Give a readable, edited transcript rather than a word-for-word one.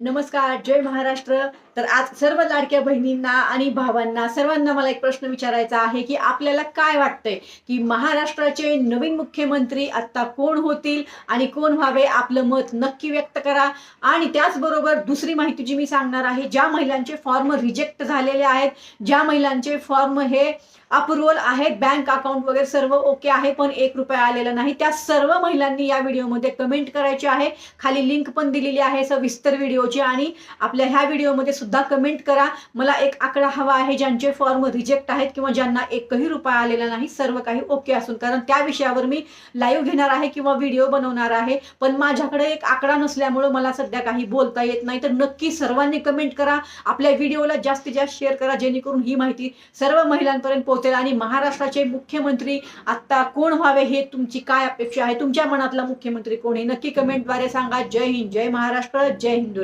नमस्कार, जय महाराष्ट्र. तर आज सर्व लाडक्या बहिणींना आणि भावांना सर्वांना मला एक प्रश्न विचारायचा आहे, की आपल्याला काय वाटतंय, की महाराष्ट्राचे नवीन मुख्यमंत्री आता कोण होतील आणि कोण व्हावे? आपलं मत नक्की व्यक्त करा. आणि त्याचबरोबर दुसरी माहिती जी मी सांगणार आहे, ज्या महिलांचे फॉर्म रिजेक्ट झालेले आहेत, ज्या महिलांचे फॉर्म हे अप्रूव्हल आहेत, बँक अकाउंट वगैरे सर्व ओके आहे, पण ₹1 आलेला नाही, त्या सर्व महिलांनी या व्हिडिओमध्ये कमेंट करायची आहे. खाली लिंक पण दिलेली आहे सविस्तर व्हिडिओची. आणि आपल्या ह्या व्हिडिओमध्ये सुद्धा कमेंट करा, मला एक आकडा हवा आहे ज्यांचे फॉर्म रिजेक्ट आहेत किंवा ज्यांना ₹1 आलेला नाही, सर्व काही ओके असून. कारण त्या विषयावर मी लाईव्ह घेणार आहे किंवा व्हिडिओ बनवणार आहे, पण माझ्याकडे एक आकडा नसल्यामुळे मला सध्या काही बोलता येत नाही. तर नक्की सर्वांनी कमेंट करा, आपल्या व्हिडिओला जास्तीत जास्त शेअर करा, जेणेकरून ही माहिती सर्व महिलांपर्यंत पोहोचेल. आणि महाराष्ट्राचे मुख्यमंत्री आता कोण व्हावे हे तुमची काय अपेक्षा आहे? तुमच्या मनातला मुख्यमंत्री कोण आहे? नक्की कमेंटद्वारे सांगा. जय हिंद, जय महाराष्ट्र, जय हिंदू.